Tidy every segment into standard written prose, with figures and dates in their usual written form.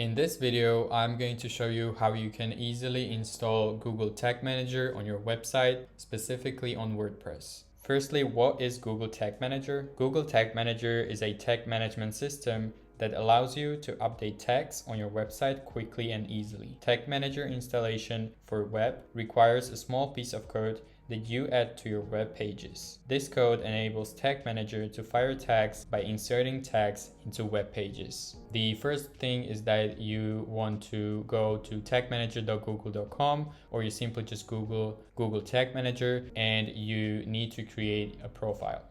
In this video, I'm going to show you how you can easily install Google Tag Manager on your website, specifically on WordPress. Firstly, what is Google Tag Manager? Google Tag Manager is a tag management system that allows you to update tags on your website quickly and easily. Tag Manager installation for web requires a small piece of code that you add to your web pages. This code enables Tag Manager to fire tags by inserting tags into web pages. The first thing is that you want to go to tagmanager.google.com, or you simply just Google Tag Manager, and you need to create a profile.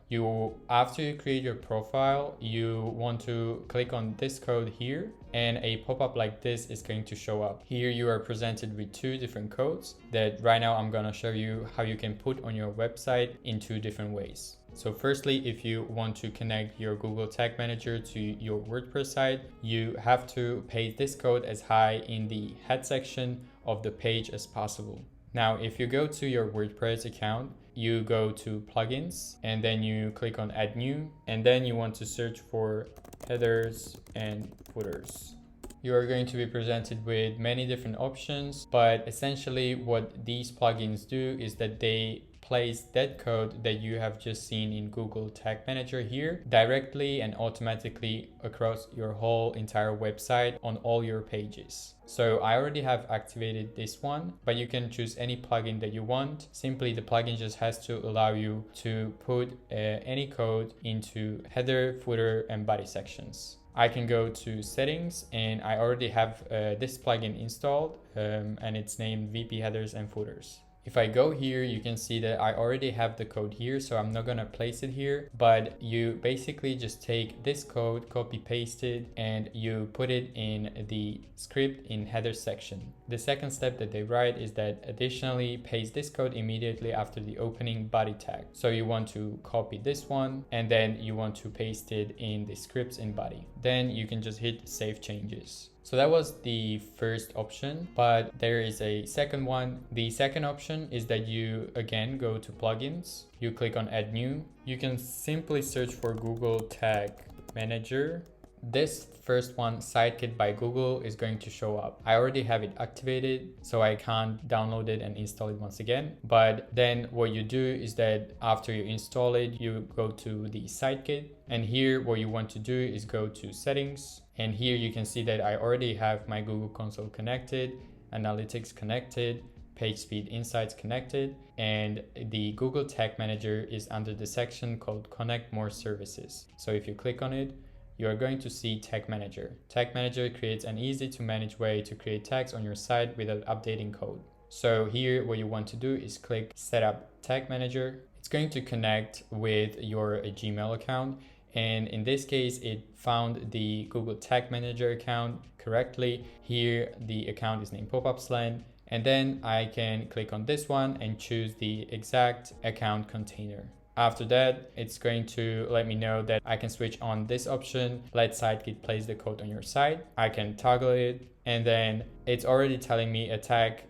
After you create your profile, you want to click on this code here, and a pop-up like this is going to show up. Here you are presented with two different codes that right now I'm gonna show you how you can put on your website in two different ways. So firstly, if you want to connect your Google Tag Manager to your WordPress site, you have to paste this code as high in the head section of the page as possible. Now, if you go to your WordPress account, you go to plugins and then you click on add new, and then you want to search for headers and footers. You are going to be presented with many different options, but essentially what these plugins do is that they place that code that you have just seen in Google Tag Manager here directly and automatically across your whole entire website on all your pages. So I already have activated this one, but you can choose any plugin that you want. Simply the plugin just has to allow you to put any code into header, footer, and body sections. I can go to settings, and I already have this plugin installed, and it's named VP Headers and Footers. If I go here, you can see that I already have the code here, so I'm not gonna place it here, but you basically just take this code, copy paste it, and you put it in the script in header section. The second step that they write is that additionally paste this code immediately after the opening body tag. So you want to copy this one, and then you want to paste it in the scripts in body. Then you can just hit save changes. So that was the first option, but there is a second one. The second option is that you again go to plugins, you click on add new. You can simply search for Google Tag Manager. This first one, Sitekit by Google, is going to show up. I already have it activated, so I can't download it and install it once again. But then what you do is that after you install it, you go to the Sitekit, and here what you want to do is go to settings. And here you can see that I already have my Google Console connected, Analytics connected, Page Speed Insights connected, and the Google Tag Manager is under the section called Connect More Services. So if you click on it, you are going to see Tag Manager. Tag Manager creates an easy to manage way to create tags on your site without updating code. So here what you want to do is click Setup Tag Manager. It's going to connect with your Gmail account. And in this case, it found the Google Tag Manager account correctly. Here, the account is named PopUpsLand. And then I can click on this one and choose the exact account container. After that, it's going to let me know that I can switch on this option, let Sitekit place the code on your site. I can toggle it, and then it's already telling me a tag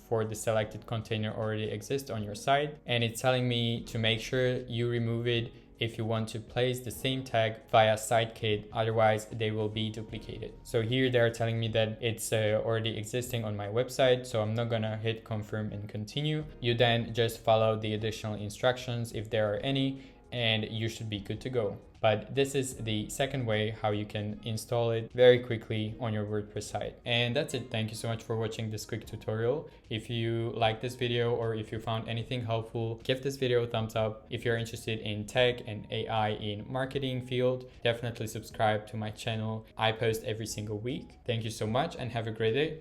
for the selected container already exists on your site. And it's telling me to make sure you remove it if you want to place the same tag via Sitekit, otherwise they will be duplicated. So here they're telling me that it's already existing on my website, so I'm not gonna hit confirm and continue. You then just follow the additional instructions if there are any, and you should be good to go. But this is the second way how you can install it very quickly on your WordPress site. And that's it. Thank you so much for watching this quick tutorial. If you like this video or if you found anything helpful, give this video a thumbs up. If you're interested in tech and AI in marketing field, definitely subscribe to my channel. I post every single week. Thank you so much and have a great day.